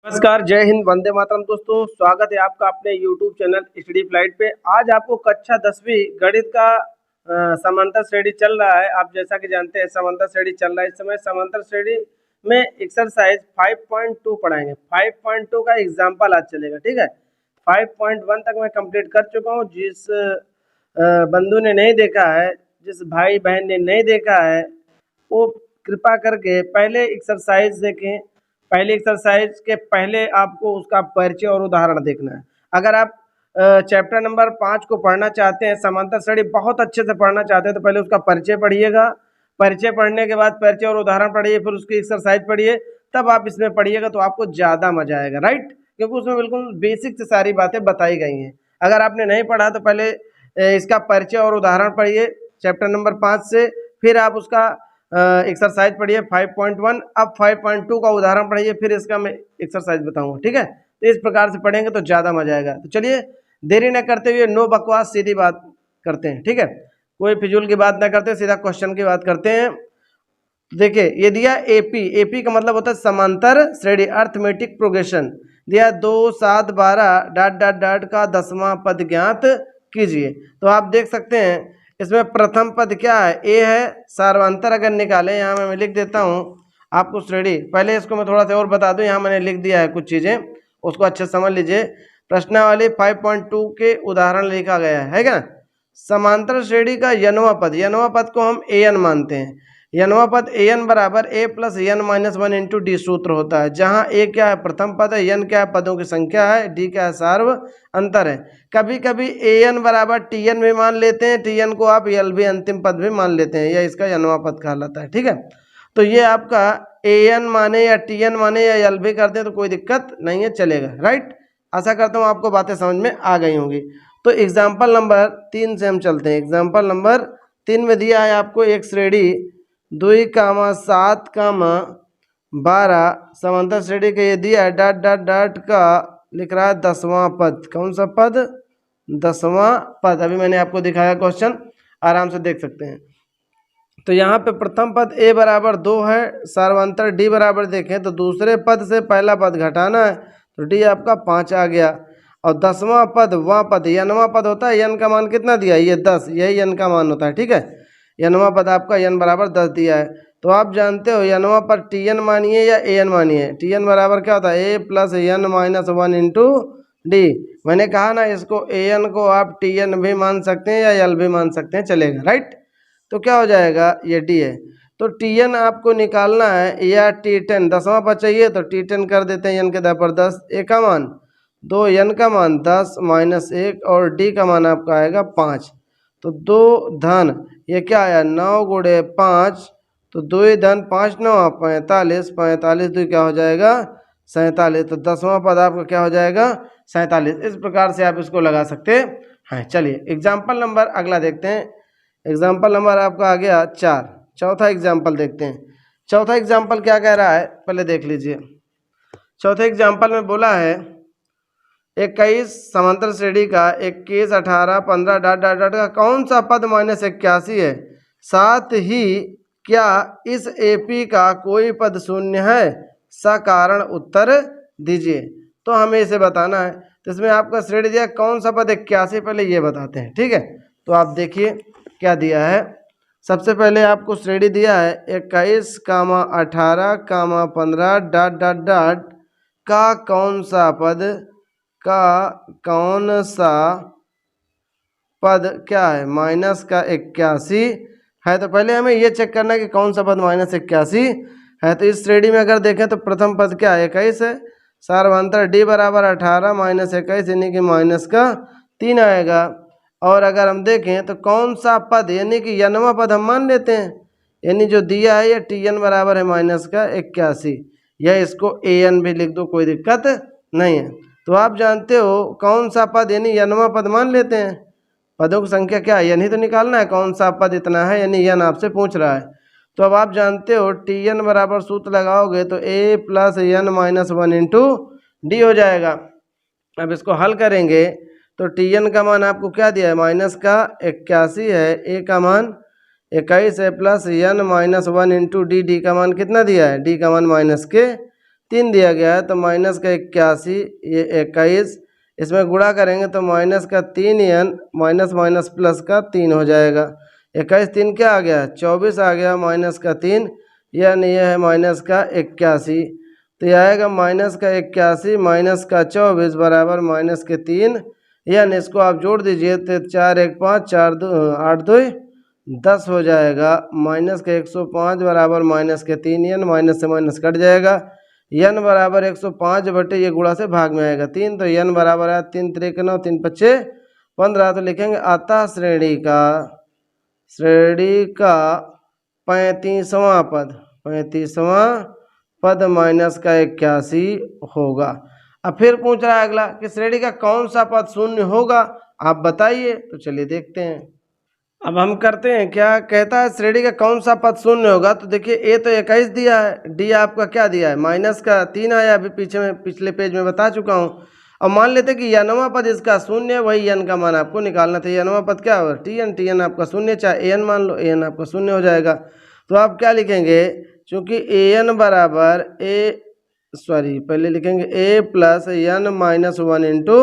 नमस्कार, जय हिंद, वंदे मातरम। दोस्तों, स्वागत है आपका अपने YouTube चैनल स्टडी फ्लाइट पे। आज आपको कक्षा 10वीं गणित का समांतर श्रेणी चल रहा है। आप जैसा कि जानते हैं समांतर श्रेणी चल रहा है इस समय। समांतर श्रेणी में एक्सरसाइज 5.2 पढ़ाएंगे। 5.2 का एग्जाम्पल आज चलेगा, ठीक है। 5.1 तक मैं कंप्लीट कर चुका हूँ। जिस बंधु ने नहीं देखा है, जिस भाई बहन ने नहीं देखा है, वो कृपा करके पहले एक्सरसाइज देखें। पहले एक्सरसाइज के पहले आपको उसका परिचय और उदाहरण देखना है। अगर आप चैप्टर नंबर 5 को पढ़ना चाहते हैं, समांतर श्रेणी बहुत अच्छे से पढ़ना चाहते हैं, तो पहले उसका परिचय पढ़िएगा। परिचय पढ़ने के बाद परिचय और उदाहरण पढ़िए, फिर उसकी एक्सरसाइज पढ़िए, तब आप इसमें पढ़िएगा तो आपको ज़्यादा मजा आएगा, राइट। क्योंकि उसमें बिल्कुल बेसिक से सारी बातें बताई गई हैं। अगर आपने नहीं पढ़ा तो पहले इसका परिचय और उदाहरण पढ़िए चैप्टर नंबर 5 से, फिर आप उसका एक्सरसाइज पढ़िए 5.1। अब 5.2 का उदाहरण पढ़िए, फिर इसका मैं एक्सरसाइज बताऊंगा, ठीक है। तो इस प्रकार से पढ़ेंगे तो ज़्यादा मजा आएगा। तो चलिए देरी न करते हुए, नो बकवास, सीधी बात करते हैं, ठीक है। कोई फिजूल की बात ना करते, सीधा क्वेश्चन की बात करते हैं। देखिए, ये दिया एपी। एपी का मतलब होता है समांतर श्रेणी, अर्थमेटिक प्रोग्रेशन। दिया 2, 7, 12 डॉट डॉट डॉट का 10वां पद ज्ञात कीजिए। तो आप देख सकते हैं इसमें प्रथम पद क्या है, ए है। सार्वंतर अगर निकालें, यहाँ मैं लिख देता हूँ आपको श्रेणी। पहले इसको मैं थोड़ा सा और बता दूँ, यहाँ मैंने लिख दिया है कुछ चीज़ें, उसको अच्छे समझ लीजिए। प्रश्नावली 5.2 के उदाहरण लिखा गया है क्या। समांतर श्रेणी का यनवा पद, यनवा पद को हम ए एन मानते हैं। यनवा पद ए एन बराबर A plus N minus 1 into D सूत्र होता है, जहाँ ए क्या है प्रथम पद है, एन क्या है पदों की संख्या है, डी क्या है सार्व अंतर है। कभी कभी ए एन बराबर टी एन भी मान लेते हैं, टी एन को आप यल भी अंतिम पद भी मान लेते हैं, यह इसका यनवा पद कहलाता है, ठीक है। तो ये आपका ए एन माने या टी एन माने या यल भी करते हैं तो कोई दिक्कत नहीं है, चलेगा, राइट। आशा करता हूँ आपको बातें समझ में आ गई होंगी। तो एग्जाम्पल नंबर 3 से हम चलते हैं। एग्जाम्पल नंबर 3 में दिया है आपको एक श्रेणी 2, 7, 12 समांतर श्रेणी का ये दिया है डॉट डॉट डॉट का लिख रहा है 10वां पद। कौन सा पद, 10वां पद। अभी मैंने आपको दिखाया क्वेश्चन, आराम से देख सकते हैं। तो यहाँ पे प्रथम पद ए बराबर 2 है, सार्वंतर डी बराबर देखें तो दूसरे पद से पहला पद घटाना है, तो डी आपका 5 आ गया। और 10वां पद वां पद, यनवा पद होता है, यन का मान कितना दिया, ये 10, यही यन का मान होता है, ठीक है। यनवा पद आपका यन बराबर 10 दिया है। तो आप जानते हो यनवा पर टी एन मानिए या ए एन मानिए। टी एन बराबर क्या होता है, A plus N minus 1 into D. मैंने कहा ना, इसको ए एन को आप टी एन भी मान सकते हैं या यल भी मान सकते हैं, चलेगा, राइट। तो क्या हो जाएगा, ये डी है। तो टी एन आपको निकालना है या टी 10, 10वां पद चाहिए तो टी 10 कर देते हैं, एन के आधार पर 10, ए का मान 2, एन का मान 10 माइनस 1 और डी का मान आपका आएगा 5। तो 2 धन ये क्या आया 9 गुणे 5, तो 2 धन 5 9 45, 45 2 क्या हो जाएगा 47। तो 10वां पद आपका क्या हो जाएगा 47। इस प्रकार से आप इसको लगा सकते हैं। चलिए एग्जाम्पल नंबर अगला देखते हैं। एग्जाम्पल नंबर आपका आ गया 4। चौथा एग्जाम्पल देखते हैं। चौथा एग्जाम्पल क्या कह रहा है, पहले देख लीजिए। चौथे एग्जाम्पल में बोला है 21 समांतर श्रेणी का 21, 18, 15 डॉट डॉट डॉट का कौन सा पद -81 है, साथ ही क्या इस एपी का कोई पद शून्य है, सकारण उत्तर दीजिए। तो हमें इसे बताना है। तो इसमें आपका श्रेणी दिया कौन सा पद 81, पहले ये बताते हैं, ठीक है। तो आप देखिए क्या दिया है। सबसे पहले आपको श्रेणी दिया है 21, 18, 15 डॉट डॉट डॉट का कौन सा पद क्या है माइनस का 81 है। तो पहले हमें ये चेक करना है कि कौन सा पद -81 है। तो इस श्रेणी में अगर देखें तो प्रथम पद क्या है 21 है, सार्वंतर डी बराबर 18 माइनस 21 यानी कि माइनस का 3 आएगा। और अगर हम देखें तो कौन सा पद यानी कि यनवा पद हम मान लेते हैं, यानी जो दिया है ये टी एन बराबर है माइनस का 81, या इसको ए एन भी लिख दो, कोई दिक्कत नहीं है। तो आप जानते हो कौन सा पद यानी यनवा पद मान लेते हैं। पदों की संख्या क्या है, एन ही तो निकालना है, कौन सा पद इतना है यानी एन आपसे पूछ रहा है। तो अब आप जानते हो टी एन बराबर सूत्र लगाओगे तो A plus N minus 1 into D हो जाएगा। अब इसको हल करेंगे तो टी एन का मान आपको क्या दिया है माइनस का 81 है, ए का मान 21 है plus N minus 1 into D, D का मान कितना दिया है, डी का मान -के 3 दिया गया है तो माइनस का 81, ये 21, इसमें गुणा करेंगे तो माइनस का 3n माइनस माइनस प्लस का 3 हो जाएगा। 21 3 क्या आ गया, 24 आ गया, माइनस का 3 यानी यह है माइनस का 81। तो यह आएगा माइनस का 81 माइनस का 24 बराबर माइनस के 3, यानी इसको आप जोड़ दीजिए तो 4 1 5 4 2 8 2 10 हो जाएगा। माइनस का 105 बराबर माइनस के 3n, माइनस से माइनस कट जाएगा, n बराबर 105 बटे ये गुणा से भाग में आएगा 3, तो n बराबर है 3 3 9 3 5 15। तो लिखेंगे अतः श्रेणी का 35वां पद माइनस का 81 होगा। अब फिर पूछ रहा है अगला कि श्रेणी का कौन सा पद शून्य होगा, आप बताइए। तो चलिए देखते हैं। अब हम करते हैं क्या, कहता है श्रेणी का कौन सा पद शून्य होगा। तो देखिए ए तो 21 दिया है, डी आपका क्या दिया है, माइनस का 3 आया, अभी पिछले पेज में बता चुका हूँ। अब मान लेते हैं कि यनवा पद इसका शून्य है, वही यन का मान आपको निकालना था। यनवा पद क्या होगा, टी एन आपका शून्य, चाहे एन मान लो, एन आपका शून्य हो जाएगा। तो आप क्या लिखेंगे, चूँकि एन बराबर पहले लिखेंगे A plus N minus 1 into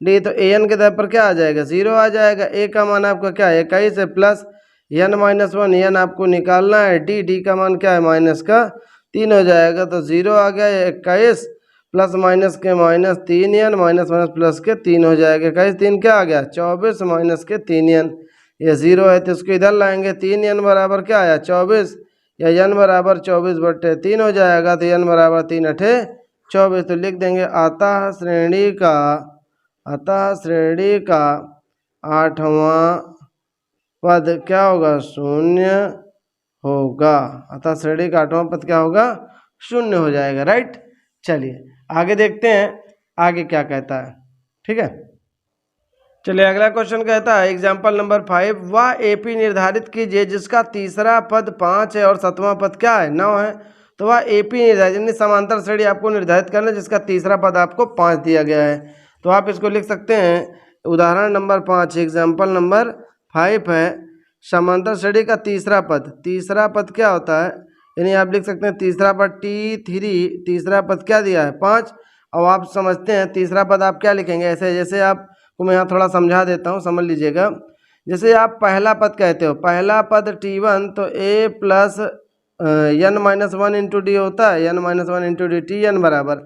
D, तो ए एन के तरफ पर क्या आ जाएगा, 0 आ जाएगा। ए का मान आपका क्या है 21 है, प्लस एन माइनस 1 एन आपको निकालना है, डी का मान क्या है माइनस का 3 हो जाएगा। तो 0 आ गया, 21 प्लस माइनस के minus 3 N minus minus plus के 3 हो जाएगा। 21 3 क्या आ गया 24 माइनस के 3 एन, ये 0 है तो इसको इधर लाएंगे, 3 एन बराबर क्या आया 24, या एन बराबर 24 बटे 3 हो जाएगा। तो एन बराबर 3 अठे 24, तो लिख देंगे अतः श्रेणी का 8वां पद क्या होगा, शून्य होगा। अतः श्रेणी का 8वां पद क्या होगा, शून्य हो जाएगा। राइट, चलिए आगे देखते हैं आगे क्या कहता है। ठीक है, चलिए अगला क्वेश्चन कहता है एग्जाम्पल नंबर 5, वह एपी निर्धारित कीजिए जिसका तीसरा पद 5 है और 7वां पद क्या है 9 है। तो वह एपी निर्धारित यानी समांतर श्रेणी आपको निर्धारित करना है जिसका तीसरा पद आपको 5 दिया गया है। तो आप इसको लिख सकते हैं, उदाहरण नंबर 5 एग्जाम्पल नंबर 5 है, समांतर श्रेणी का तीसरा पद क्या होता है, यानी आप लिख सकते हैं तीसरा पद T3, तीसरा पद क्या दिया है 5। और आप समझते हैं तीसरा पद आप क्या लिखेंगे, ऐसे जैसे आपको मैं यहाँ थोड़ा समझा देता हूँ, समझ लीजिएगा। जैसे आप पहला पद कहते हो, पहला पद T1 तो a plus n minus 1 into D होता है, n minus 1 into D, T N बराबर।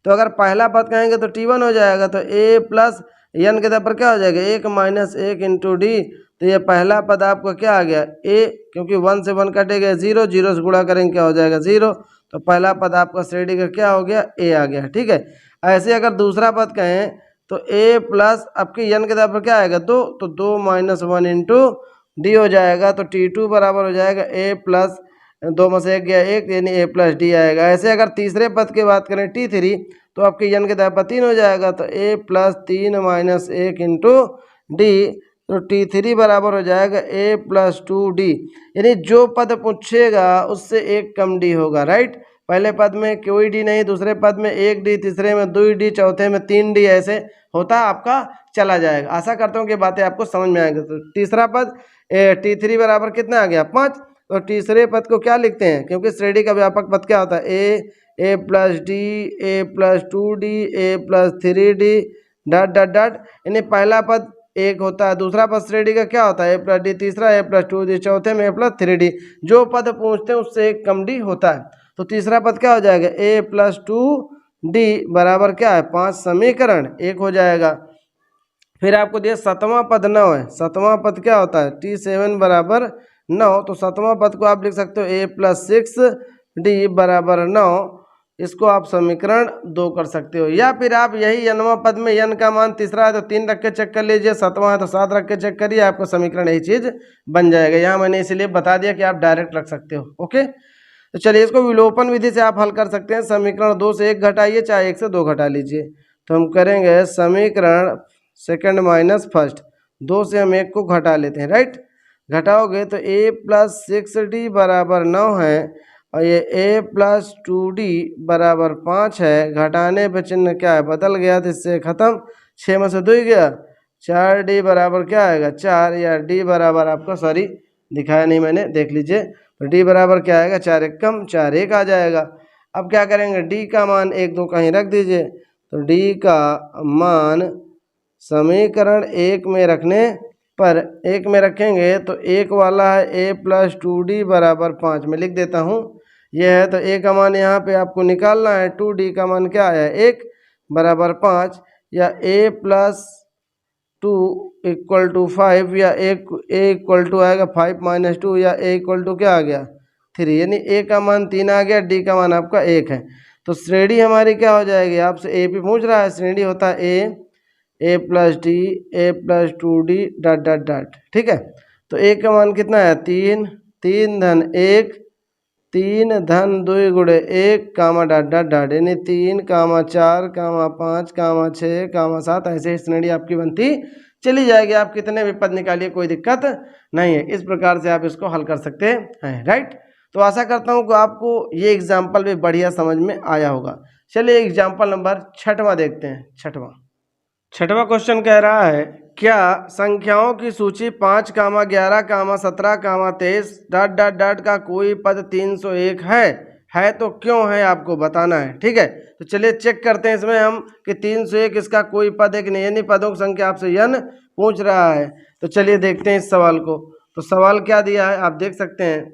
तो अगर पहला पद कहेंगे तो T1 हो जाएगा, तो a प्लस एन के तरफ पर क्या हो जाएगा 1 माइनस 1 इंटू डी। तो ये पहला पद आपका क्या आ गया a, क्योंकि 1 से 1 कटेगा 0, 0 से गुणा करेंगे क्या हो जाएगा 0। तो पहला पद आपका श्रेणी का क्या हो गया a आ गया। ठीक है, ऐसे अगर दूसरा पद कहें तो a प्लस आपके n के तरफ पर क्या आएगा 2, तो 2 माइनस 1 इंटू डी हो जाएगा। तो T2 बराबर हो जाएगा a प्लस 2 में से 1 गया 1, यानी a प्लस डी आएगा। ऐसे अगर तीसरे पद की बात करें T3 तो आपके n के तरफ पर 3 हो जाएगा, तो a plus 3 minus 1 into D, तो T3 बराबर हो जाएगा a प्लस 2d, यानी जो पद पूछेगा उससे एक कम d होगा। राइट, पहले पद में कोई d नहीं, दूसरे पद में 1 d, तीसरे में 2 d, चौथे में 3 d, ऐसे होता आपका चला जाएगा। आशा करता हूँ कि बातें आपको समझ में आएंगी। तो तीसरा पद T3 बराबर कितना आ गया 5। तो तीसरे पद को क्या लिखते हैं, क्योंकि श्रेणी का व्यापक पद क्या होता है a plus D, a plus 2d, a plus 3d dot dot dot, यानी पहला पद 1 होता है, दूसरा पद श्रेणी का क्या होता है a प्लस डी, तीसरा a प्लस 2d, चौथे में a प्लस 3d, जो पद पूछते हैं उससे एक कम d होता है। तो तीसरा पद क्या हो जाएगा a प्लस 2d बराबर क्या है 5, समीकरण 1 हो जाएगा। फिर आपको दिया 7वां पद 9 है, 7वां पद क्या होता है T7 बराबर 9। तो 7वां पद को आप लिख सकते हो a प्लस 6d बराबर 9, इसको आप समीकरण 2 कर सकते हो। या फिर आप यही nवां पद में n का मान तीसरा है तो 3 रख के चेक कर लीजिए, 7वां है तो 7 रख के चेक करिए, आपको समीकरण यही चीज बन जाएगा। यहाँ मैंने इसलिए बता दिया कि आप डायरेक्ट रख सकते हो। ओके, तो चलिए इसको विलोपन विधि से आप हल कर सकते हैं। समीकरण 2 से 1 घटाइए, चाहे 1 से 2 घटा लीजिए। तो हम करेंगे समीकरण सेकंड माइनस फर्स्ट, 2 से हम 1 को घटा लेते हैं। राइट, घटाओगे तो a प्लस 6d बराबर 9 है, और ये a प्लस 2d बराबर 5 है। घटाने पे चिन्ह क्या है बदल गया, तो इससे ख़त्म, 6 में से 2 ही गया, 4d बराबर क्या आएगा 4, या d बराबर आपका सॉरी दिखाया नहीं मैंने, देख लीजिए। तो d बराबर क्या आएगा 4 1 कम 4 1 आ जाएगा। अब क्या करेंगे, डी का मान 1 2 कहीं रख दीजिए, तो डी का मान समीकरण 1 में रखने पर 1 में रखेंगे तो 1 वाला है a प्लस 2d बराबर 5 में लिख देता हूँ। यह है तो a का मान यहाँ पे आपको निकालना है, 2d का मान क्या आया 1 बराबर 5, या a प्लस 2 इक्वल टू 5, या a इक्वल टू आएगा 5 माइनस 2, या a इक्वल टू क्या आ गया 3, यानी a का मान 3 आ गया, d का मान आपका 1 है। तो श्रेणी हमारी क्या हो जाएगी, आपसे a भी पूछ रहा है, श्रेणी होता है a plus D A plus 2d dot dot dot, ठीक है। तो a का मान कितना है 3, 3 धन 1, 3 धन 2 गुणे 1 कामा डॉट डॉट डॉट, यानी 3 कामा 4 कामा 5 कामा 6 कामा 7, ऐसे ही श्रेणी आपकी बनती चली जाएगी। आप कितने भी पद निकालिए कोई दिक्कत नहीं है। इस प्रकार से आप इसको हल कर सकते हैं, राइट। तो आशा करता हूँ कि आपको ये एग्जाम्पल भी बढ़िया समझ में आया होगा। चलिए एग्जाम्पल नंबर 6वां देखते हैं। छठवां क्वेश्चन कह रहा है, क्या संख्याओं की सूची 5 कामा 11 कामा 17 कामा 23 डॉट डॉट डॉट का कोई पद 301 है तो क्यों है, आपको बताना है, ठीक है। तो चलिए चेक करते हैं इसमें हम कि 301 इसका कोई पद है कि नहीं, यानी पदों की संख्या आपसे यन पूछ रहा है। तो चलिए देखते हैं इस सवाल को। तो सवाल क्या दिया है आप देख सकते हैं।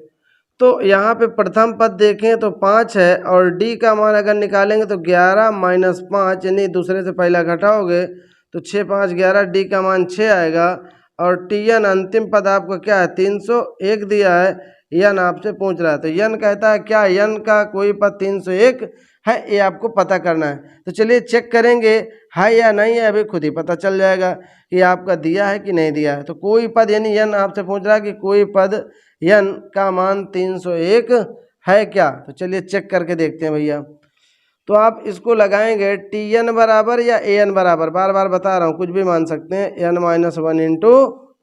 तो यहाँ पे प्रथम पद देखें तो 5 है, और डी का मान अगर निकालेंगे तो 11 माइनस 5, यानी दूसरे से पहला घटाओगे तो 6 5 11, डी का मान 6 आएगा। और टी एन अंतिम पद आपका क्या है 301 दिया है, यन आपसे पूछ रहा है। तो यन कहता है क्या यन का कोई पद 301 है, ये आपको पता करना है। तो चलिए चेक करेंगे है या नहीं है, अभी खुद ही पता चल जाएगा कि आपका दिया है कि नहीं दिया है। तो कोई पद यानी यन आपसे पूछ रहा है कि कोई पद यन का मान 301 है क्या। तो चलिए चेक करके देखते हैं भैया। तो आप इसको लगाएंगे टी एन बराबर या ए एन बराबर, बार बार बता रहा हूँ कुछ भी मान सकते हैं, एन माइनस 1 इंटू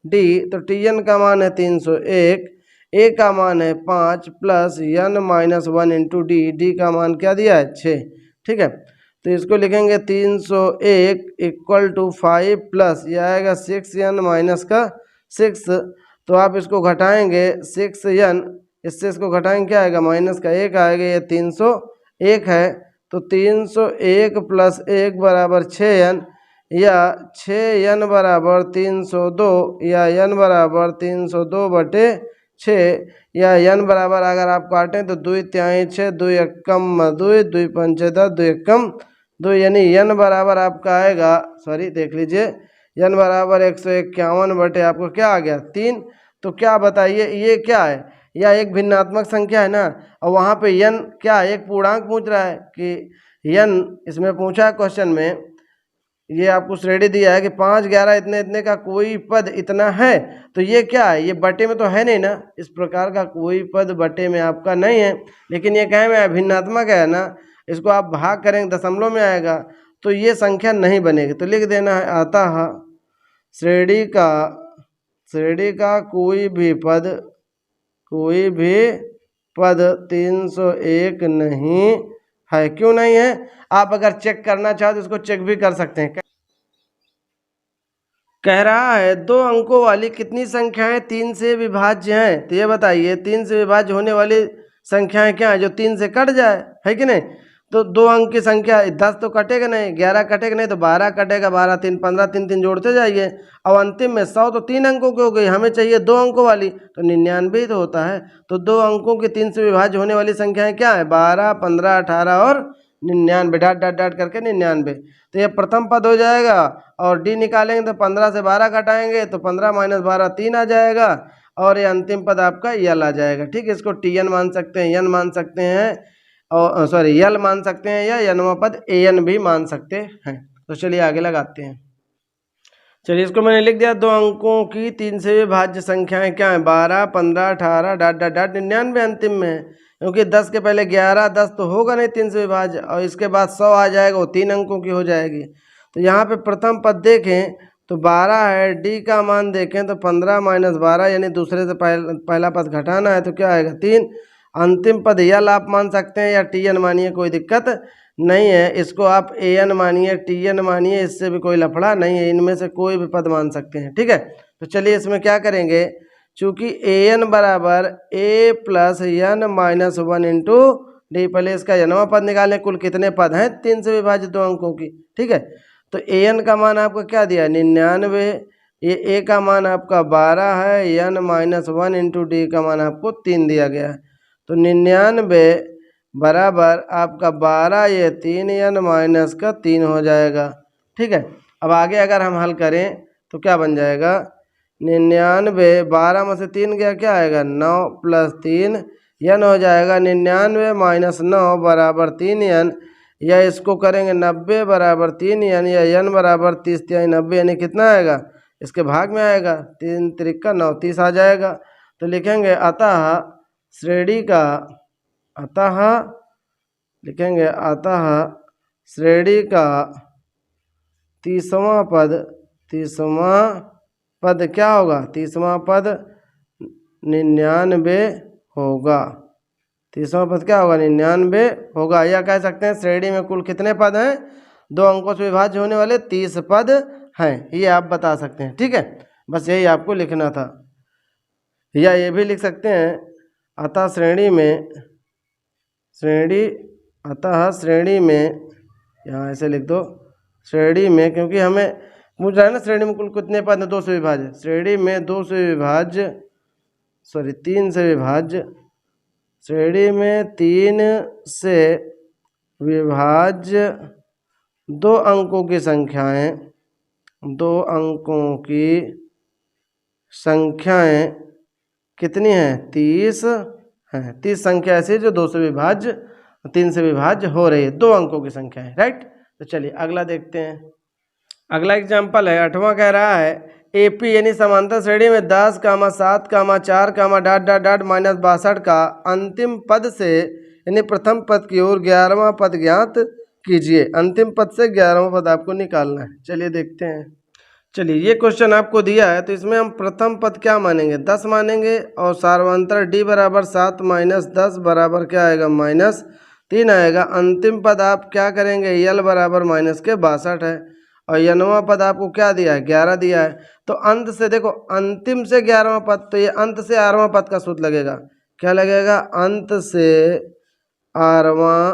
डी। तो टी एन का मान है 301, ए का मान है 5 plus N minus 1 into D, D का मान क्या दिया है 6, ठीक है। तो इसको लिखेंगे 301 इक्वल टू 5 प्लस यह आएगा 6 एन माइनस का 6। तो आप इसको घटाएंगे 6 एन, इससे इसको घटाएंगे क्या आएगा माइनस का 1 आएगा, ये 301 है। तो 301 प्लस 1 बराबर 6n, या 6n बराबर 302, या n बराबर 302 बटे 6, या n बराबर अगर आप काटें तो 2 तिहाई 6, 2 एकम 2, 2 पंचे 10, 2 एकम 2, यानी n बराबर आपका आएगा, सॉरी देख लीजिए, n बराबर 151 बटे आपको क्या आ गया 3। तो क्या बताइए ये क्या है, या एक भिन्नात्मक संख्या है ना, और वहाँ पे यन क्या एक पूर्णांक पूछ रहा है कि यन इसमें पूछा है क्वेश्चन में, ये आपको श्रेणी दिया है कि 5 11 इतने इतने का कोई पद इतना है। तो ये क्या है, ये बटे में तो है नहीं ना, इस प्रकार का कोई पद बटे में आपका नहीं है। लेकिन ये कहे में भिन्नात्मक है ना, इसको आप भाग करेंगे दशमलव में आएगा, तो ये संख्या नहीं बनेगी। तो लिख देना है अतः श्रेणी का कोई भी पद 301 नहीं है। क्यों नहीं है, आप अगर चेक करना चाहो तो इसको चेक भी कर सकते हैं। कह रहा है 2 अंकों वाली कितनी संख्याएं 3 से विभाज्य हैं। तो ये बताइए 3 से विभाज्य होने वाली संख्याएं क्या है जो 3 से कट जाए, है कि नहीं। तो 2 अंक की संख्या 10 तो कटेगा नहीं, 11 कटेगा नहीं, तो 12 कटेगा, 12 3 15, 3 3 जोड़ते जाइए। अब अंतिम में 100 तो 3 अंकों की हो गई, हमें चाहिए 2 अंकों वाली, तो 99 तो होता है। तो 2 अंकों की 3 से विभाज्य होने वाली संख्याएं क्या है 12 15 18 और 99, डाट डाट डाट करके 99। तो ये प्रथम पद हो जाएगा, और डी निकालेंगे तो 15 से 12 घटाएंगे तो 15 माइनस 12 3 आ जाएगा, और ये अंतिम पद आपका यल आ जाएगा, ठीक है। इसको टी एन मान सकते हैं, एन मान सकते हैं, और सॉरी यल मान सकते हैं, या यनवा पद ए एन भी मान सकते हैं। तो चलिए आगे लगाते हैं। चलिए इसको मैंने लिख दिया, 2 अंकों की 3 से विभाज्य संख्याएं क्या है 12 15 18 डाट डाट डाट 99 अंतिम में, क्योंकि 10 के पहले 11 10 तो होगा नहीं 3 से विभाज्य, और इसके बाद 100 आ जाएगा, वो 3 अंकों की हो जाएगी। तो यहाँ पे प्रथम पद देखें तो 12 है, डी का मान देखें तो 15 माइनस 12, यानी दूसरे से पहला पद घटाना है, तो क्या आएगा 3। अंतिम पद यल आप मान सकते हैं या टी एन मानिए, कोई दिक्कत नहीं है। इसको आप ए एन मानिए, टी एन मानिए, इससे भी कोई लफड़ा नहीं है, इनमें से कोई भी पद मान सकते हैं, ठीक है। तो चलिए इसमें क्या करेंगे, चूँकि ए एन बराबर A plus N minus 1 into D. पहले इसका nवां पद निकालें, कुल कितने पद हैं 3 से विभाजित 2 अंकों की, ठीक है। तो an का मान आपको क्या दिया 99, ये a का मान आपका 12 है, n माइनस 1 इंटू डी का मान आपको 3 दिया गया है। तो 99 बराबर आपका 12 ये 3 n माइनस का 3 हो जाएगा, ठीक है। अब आगे अगर हम हल करें तो क्या बन जाएगा 99, 12 में से 3 गया क्या आएगा 9 प्लस 3 n हो जाएगा 99 माइनस 9 बराबर 3 n, या इसको करेंगे 90 बराबर 3 n, या n बराबर 30 तिहाई 90, यानी कितना आएगा इसके भाग में आएगा 3 त्रिका 9 30 आ जाएगा। तो लिखेंगे अतः श्रेणी का, अतः लिखेंगे अतः श्रेणी का 30वां पद, 30वां पद क्या होगा 30वां पद 99 होगा, 30वां पद क्या होगा 99 होगा। या कह सकते हैं श्रेणी में कुल कितने पद हैं 2 अंकों से विभाज्य होने वाले 30 पद हैं, ये आप बता सकते हैं, ठीक है। बस यही आपको लिखना था। या ये भी लिख सकते हैं अतः श्रेणी में, श्रेणी अतः श्रेणी में, यहाँ ऐसे लिख दो श्रेणी में, क्योंकि हमें पूछ रहा है ना श्रेणी में कुल कितने पद हैं 2 से विभाज्य, श्रेणी में 2 से विभाज्य 3 से विभाज्य, श्रेणी में 3 से विभाज्य 2 अंकों की संख्याएं, 2 अंकों की संख्याएं कितनी हैं 30 हैं, 30 संख्या ऐसी जो 2 से विभाज्य 3 से विभाज्य हो रही है, 2 अंकों की संख्या है, राइट। तो चलिए अगला देखते हैं। अगला एग्जाम्पल है 8वां, कह रहा है एपी यानी समांतर श्रेणी में 10, 7, 4, डाट डाट डाट माइनस 62 का अंतिम पद से यानी प्रथम पद की ओर 11वां पद ज्ञात कीजिए। अंतिम पद से 11वां पद आपको निकालना है। चलिए देखते हैं। चलिए ये क्वेश्चन आपको दिया है तो इसमें हम प्रथम पद क्या मानेंगे 10 मानेंगे, और सार्वंतर डी बराबर 7 माइनस 10 बराबर क्या आएगा -3 आएगा। अंतिम पद आप क्या करेंगे यल बराबर माइनस के 62 है, और यनवां पद आपको क्या दिया है 11 दिया है। तो अंत से देखो अंतिम से 11वां पद, तो ये अंत से 8वां पद का सूत्र लगेगा। क्या लगेगा अंत से 8वां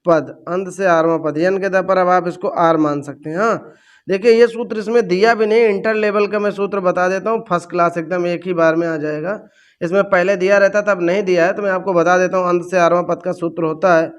पद, अंत से 8वां पद, यन के पर अब आप इसको आर मान सकते हैं। हाँ देखिए ये सूत्र इसमें दिया भी नहीं, इंटर लेवल का मैं सूत्र बता देता हूँ, फर्स्ट क्लास एकदम एक ही बार में आ जाएगा। इसमें पहले दिया रहता था अब नहीं दिया है, तो मैं आपको बता देता हूँ। अंत से 8वां पद का सूत्र होता है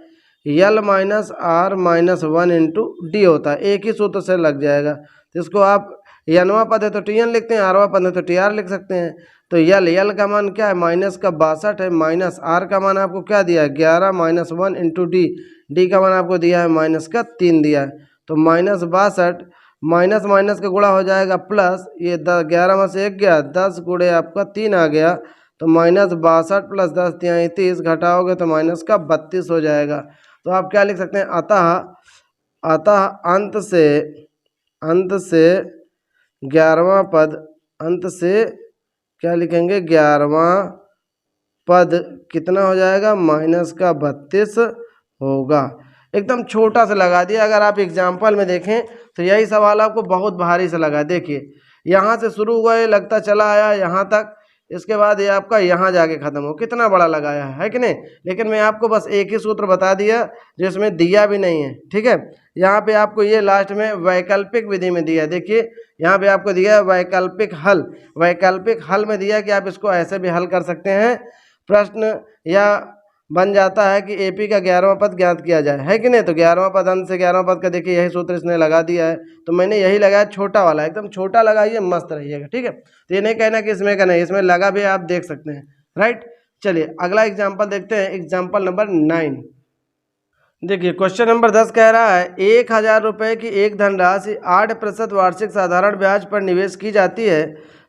L minus R minus 1 into D होता है, एक ही सूत्र से लग जाएगा। तो इसको आप यनवा पद है तो टी एन लिखते हैं, आरवा पद है तो टी आर लिख सकते हैं। तो यल का मान क्या है माइनस का 62 है, माइनस आर का मान आपको क्या दिया है 11 माइनस 1 इंटू डी का मान आपको दिया है माइनस का 3 दिया है। तो माइनस 62 माइनस माइनस का गुणा हो जाएगा प्लस, ये 11 में से 1 गया 10 गुणे आपका 3 आ गया, तो माइनस 62 प्लस 10 तिहाई 30 घटाओगे तो माइनस का 32 हो जाएगा। तो आप क्या लिख सकते हैं अतः अंत से 11वां पद, अंत से क्या लिखेंगे 11वां पद कितना हो जाएगा माइनस का 32 होगा। एकदम छोटा सा लगा दिया। अगर आप एग्जाम्पल में देखें तो यही सवाल आपको बहुत भारी सा लगा। देखिए यहाँ से शुरू हुआ ये लगता चला आया यहाँ तक, इसके बाद ये आपका यहाँ जाके ख़त्म हो, कितना बड़ा लगाया है कि नहीं। लेकिन मैं आपको बस एक ही सूत्र बता दिया जो इसमें दिया भी नहीं है, ठीक है। यहाँ पे आपको ये लास्ट में वैकल्पिक विधि में दिया है। देखिए यहाँ पे आपको दिया है वैकल्पिक हल, वैकल्पिक हल में दिया कि आप इसको ऐसे भी हल कर सकते हैं। प्रश्न या बन जाता है कि एपी का 11वां पद ज्ञात किया जाए, है कि नहीं। तो 11वां पद अंत से 11वां पद का देखिए यही सूत्र इसने लगा दिया है, तो मैंने यही लगाया छोटा वाला, एकदम छोटा लगाइए मस्त रहिएगा, ठीक है। तो ये नहीं कहना कि इसमें का नहीं, इसमें लगा भी आप देख सकते हैं, राइट। चलिए अगला एग्जाम्पल देखते हैं, एग्जाम्पल नंबर 9। देखिए क्वेश्चन नंबर 10 कह रहा है 1000 रुपये की एक धनराशि 8% वार्षिक साधारण ब्याज पर निवेश की जाती है।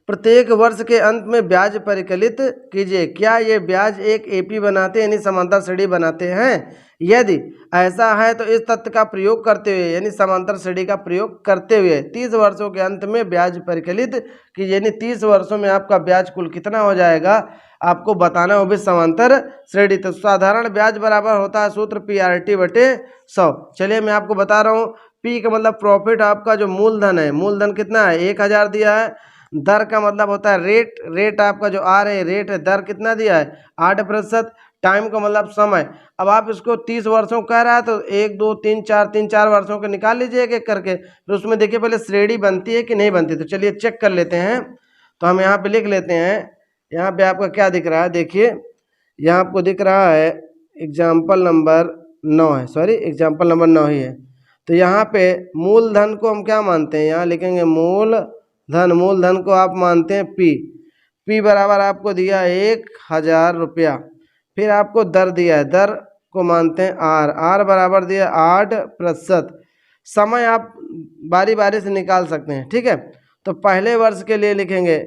प्रत्येक वर्ष के अंत में ब्याज परिकलित कीजिए। क्या ये ब्याज एक एपी बनाते यानी समांतर श्रेणी बनाते हैं? यदि ऐसा है तो इस तथ्य का प्रयोग करते हुए यानी समांतर श्रेणी का प्रयोग करते हुए 30 वर्षों के अंत में ब्याज परिकलित कीजिए। यानी 30 वर्षों में आपका ब्याज कुल कितना हो जाएगा आपको बताना हो भी समांतर श्रेणी। तो साधारण ब्याज बराबर होता है सूत्र PRT बटे 100। चलिए मैं आपको बता रहा हूँ, P का मतलब प्रॉफिट, आपका जो मूलधन है, मूलधन कितना है 1000 दिया है। दर का मतलब होता है रेट, रेट आपका जो आर है रेट है, दर कितना दिया है 8%। टाइम का मतलब समय। अब आप इसको 30 वर्षों कह रहा है तो 1 2 3 4 3 4 वर्षों के निकाल लीजिए एक एक करके, फिर उसमें देखिए पहले श्रेणी बनती है कि नहीं बनती। तो चलिए चेक कर लेते हैं। तो हम यहाँ पे लिख लेते हैं, यहाँ पे आपका क्या दिख रहा है, देखिए यहाँ आपको दिख रहा है एग्जाम्पल नंबर 9 है, सॉरी एग्जाम्पल नंबर 9 ही है। तो यहाँ पे मूलधन को हम क्या मानते हैं, यहाँ लिखेंगे मूलधन। मूलधन को आप मानते हैं पी बराबर आपको दिया 1000 रुपया। फिर आपको दर दिया है, दर को मानते हैं आर बराबर दिया 8%। समय आप बारी बारी से निकाल सकते हैं, ठीक है। तो पहले वर्ष के लिए लिखेंगे,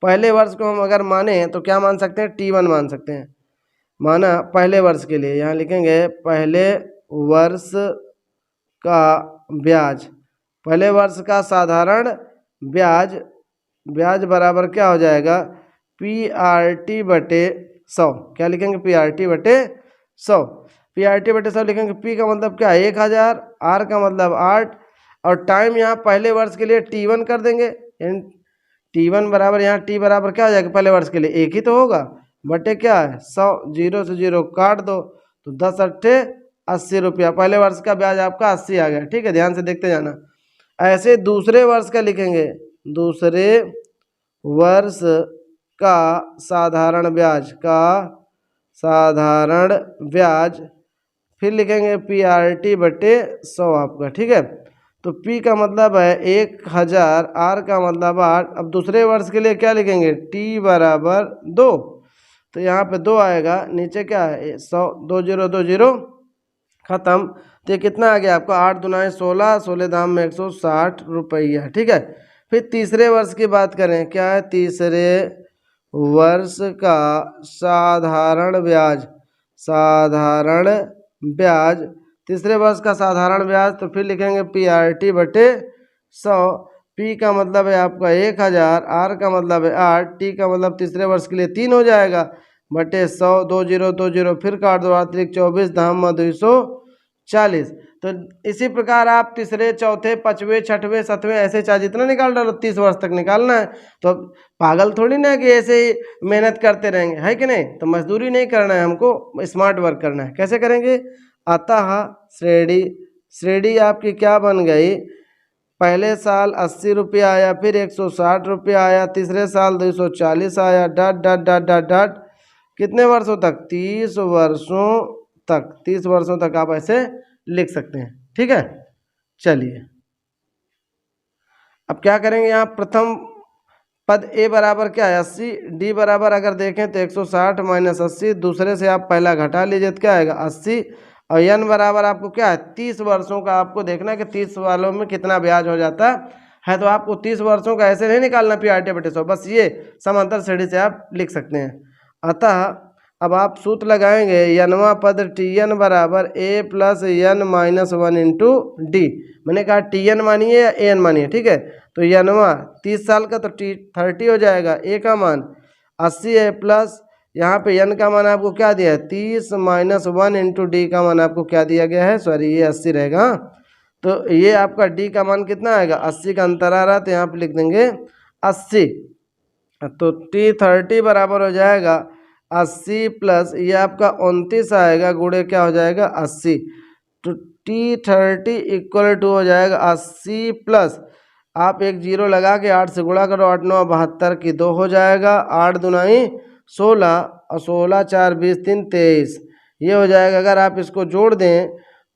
पहले वर्ष को हम अगर माने तो क्या मान सकते हैं, T1 मान सकते हैं। माना पहले वर्ष के लिए, यहाँ लिखेंगे पहले वर्ष का ब्याज, पहले वर्ष का साधारण ब्याज, ब्याज बराबर क्या हो जाएगा, PRT बटे 100। क्या लिखेंगे, PRT बटे 100। PRT बटे 100 लिखेंगे। P का मतलब क्या है 1000, R का मतलब 8, और टाइम यहाँ पहले वर्ष के लिए T1 कर देंगे। T1 बराबर यहाँ T बराबर क्या हो जाएगा, पहले वर्ष के लिए 1 ही तो होगा, बटे क्या है 100, 0 से 0 काट दो तो 10 अट्ठे 80 रुपया। पहले वर्ष का ब्याज आपका 80 आ गया, ठीक है, ध्यान से देखते जाना। ऐसे दूसरे वर्ष का लिखेंगे, दूसरे वर्ष का साधारण ब्याज, का साधारण ब्याज, फिर लिखेंगे PRT बटे 100 आपका, ठीक है। तो P का मतलब है 1000, R का मतलब 8। अब दूसरे वर्ष के लिए क्या लिखेंगे, T बराबर 2, तो यहाँ पे 2 आएगा, नीचे क्या है 100, 2 0 2 0 खत्म। तो ये कितना आ गया आपका 8 दूनाए 16, 16 दाम में 160 रुपया, ठीक है। फिर तीसरे वर्ष की बात करें, क्या है, तीसरे वर्ष का साधारण ब्याज, साधारण ब्याज, तीसरे वर्ष का साधारण ब्याज, तो फिर लिखेंगे PRT बटे 100। P का मतलब है आपका 1000, R का मतलब है 8, T का मतलब तीसरे वर्ष के लिए 3 हो जाएगा, बटे 100, 2 0 2 0 फिर काट दो, अतिरिक्त 24 धाम में 240। तो इसी प्रकार आप तीसरे, चौथे, पांचवें, छठवें, सातवें ऐसे चाहे जितना निकाल डालो, 30 वर्ष तक निकालना है। तो पागल थोड़ी ना कि ऐसे ही मेहनत करते रहेंगे, है कि नहीं। तो मजदूरी नहीं करना है, हमको स्मार्ट वर्क करना है। कैसे करेंगे, अतः श्रेणी, श्रेणी आपकी क्या बन गई, पहले साल 80 रुपया आया, फिर 160 रुपया आया, तीसरे साल 240 आया, dot dot dot dot dot, कितने वर्षों तक, 30 वर्षों तक। 30 वर्षों तक आप ऐसे लिख सकते हैं, ठीक है। चलिए अब क्या करेंगे, यहाँ प्रथम पद A बराबर क्या है 80, D बराबर अगर देखें तो 160 माइनस 80, दूसरे से आप पहला घटा लीजिए तो क्या आएगा 80, और N बराबर आपको क्या है 30 वर्षों का। आपको देखना है कि 30 वालों में कितना ब्याज हो जाता है, तो आपको 30 वर्षों का ऐसे नहीं निकालना PRT बटे 100, बस ये समांतर श्रेणी से आप लिख सकते हैं। अतः अब आप सूत्र लगाएंगे, यनवा पद TN बराबर A plus N minus 1 into D। मैंने कहा TN मानिए या AN मानिए, ठीक है। तो यनवा 30 साल का तो T30 हो जाएगा, A का मान 80 है, प्लस यहाँ पे N का मान आपको क्या दिया है 30 माइनस 1 इंटू D का मान आपको क्या दिया गया है, सॉरी ये 80 रहेगा। तो ये आपका D का मान कितना आएगा, 80 का अंतर आ रहा है तो यहाँ पे लिख देंगे 80। तो T30 बराबर हो जाएगा 80 प्लस ये आपका 29 आएगा, गुणे क्या हो जाएगा 80। तो T30 इक्वल टू हो जाएगा 80 प्लस, आप एक जीरो लगा के 8 से गुणा करो, 8 9 72 की 2 हो जाएगा, 8 दुनाई 16 और 16 4 20 3 23, ये हो जाएगा। अगर आप इसको जोड़ दें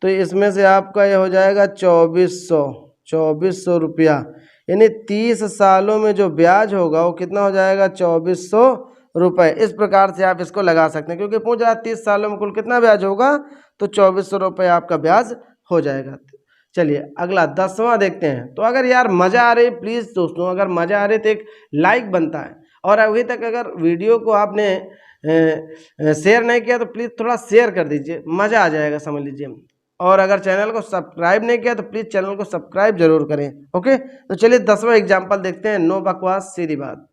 तो इसमें से आपका ये हो जाएगा 2400 रुपया, यानी 30 सालों में जो ब्याज होगा वो कितना हो जाएगा 2400 रुपये। इस प्रकार से आप इसको लगा सकते हैं, क्योंकि पूछ रहा 30 सालों में कुल कितना ब्याज होगा, तो 2400 रुपये आपका ब्याज हो जाएगा। चलिए अगला 10वां देखते हैं। तो अगर यार मज़ा आ रही, प्लीज़ दोस्तों अगर मज़ा आ रही तो एक लाइक बनता है, और अभी तक अगर वीडियो को आपने शेयर नहीं किया तो प्लीज़ थोड़ा शेयर कर दीजिए, मज़ा आ जाएगा, समझ लीजिए। और अगर चैनल को सब्सक्राइब नहीं किया तो प्लीज़ चैनल को सब्सक्राइब जरूर करें, ओके। तो चलिए 10वां एग्जाम्पल देखते हैं, नो बकवास सीधी बात।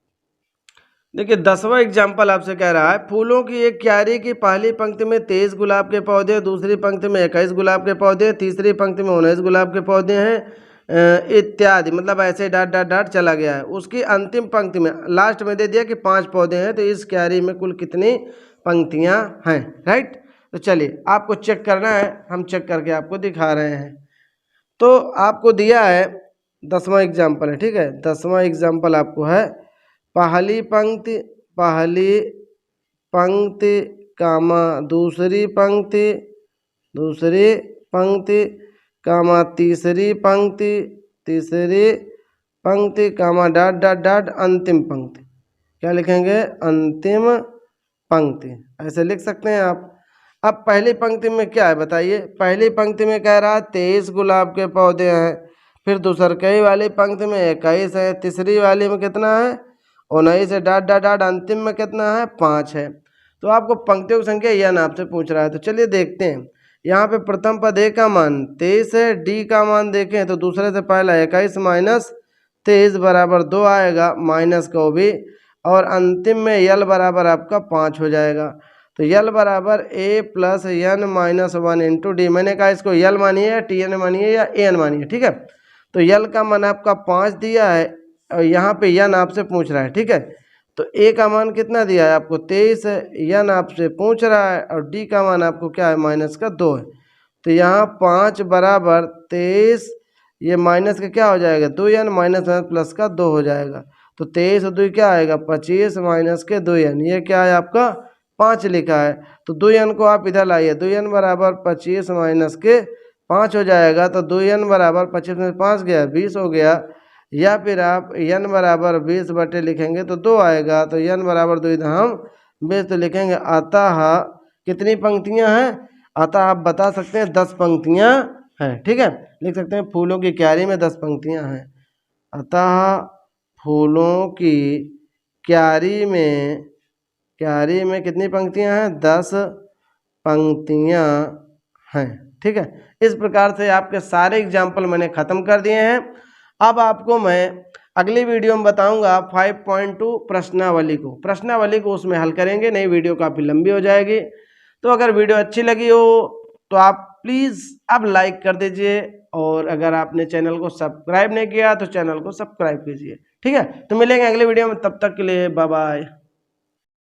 देखिए 10वां एग्जाम्पल आपसे कह रहा है, फूलों की एक क्यारी की पहली पंक्ति में 23 गुलाब के पौधे, दूसरी पंक्ति में 21 गुलाब के पौधे, तीसरी पंक्ति में 19 गुलाब के पौधे हैं, इत्यादि, मतलब ऐसे डाट डाट डाट चला गया है। उसकी अंतिम पंक्ति में लास्ट में दे दिया कि 5 पौधे हैं, तो इस क्यारी में कुल कितनी पंक्तियां हैं, राइट। तो चलिए आपको चेक करना है, हम चेक करके आपको दिखा रहे हैं। तो आपको दिया है 10वां एग्जाम्पल है, ठीक है। 10वां एग्जाम्पल आपको है पहली पंक्ति कामा दूसरी पंक्ति कामा तीसरी पंक्ति कामा डॉट डॉट डॉट अंतिम पंक्ति। क्या लिखेंगे? अंतिम पंक्ति, ऐसे लिख सकते हैं आप। अब पहली पंक्ति में क्या है बताइए? पहली पंक्ति में कह रहा है 23 गुलाब के पौधे हैं, फिर दूसरकई वाली पंक्ति में 21 है, तीसरी वाली में कितना है? 19 है, डॉट डॉट डॉट अंतिम में कितना है? 5 है। तो आपको पंक्तियों की संख्या यह नाम से पूछ रहा है। तो चलिए देखते हैं। यहाँ पे प्रथम पद ए का मान 23 है, डी का मान देखें तो दूसरे से पहला 21 माइनस 23 बराबर 2 आएगा, माइनस को भी, और अंतिम में यल बराबर आपका 5 हो जाएगा। तो यल बराबर A plus N minus 1 into D. मैंने कहा इसको यल मानिए या टी एन मानिए या ए एन मानिए, ठीक है। तो यल का मान आपका 5 दिया है और यहाँ पे यन आपसे पूछ रहा है, ठीक है। तो ए का मान कितना दिया है आपको? 23 है, यन आपसे पूछ रहा है, और डी का मान आपको क्या है? माइनस का 2 है। तो यहाँ 5 बराबर 23, ये माइनस का क्या हो जाएगा? 2n माइनस प्लस का 2 हो जाएगा। तो 23 और 2 क्या आएगा? 25 माइनस के 2n, ये क्या है आपका? 5 लिखा है। तो 2n को आप इधर लाइए, 2n बराबर 25 माइनस के 5 हो जाएगा। तो 2n बराबर 25 में 5 गया 20 हो गया, या फिर आप n बराबर 20 बटे लिखेंगे तो 2 आएगा। तो n बराबर 2 इधर हम 20 तो लिखेंगे। अतः कितनी पंक्तियां हैं? अतः आप बता सकते हैं 10 पंक्तियां हैं, ठीक है। लिख सकते हैं फूलों की क्यारी में 10 पंक्तियां हैं। अतः फूलों की क्यारी में कितनी पंक्तियां हैं? 10 पंक्तियां हैं, ठीक है। इस प्रकार से आपके सारे एग्जाम्पल मैंने ख़त्म कर दिए हैं। अब आपको मैं अगली वीडियो में बताऊंगा 5.2 प्रश्नावली को उसमें हल करेंगे, नई वीडियो काफ़ी लंबी हो जाएगी। तो अगर वीडियो अच्छी लगी हो तो आप प्लीज़ अब लाइक कर दीजिए, और अगर आपने चैनल को सब्सक्राइब नहीं किया तो चैनल को सब्सक्राइब कीजिए, ठीक है। तो मिलेंगे अगले वीडियो में, तब तक के लिए बाय बाय।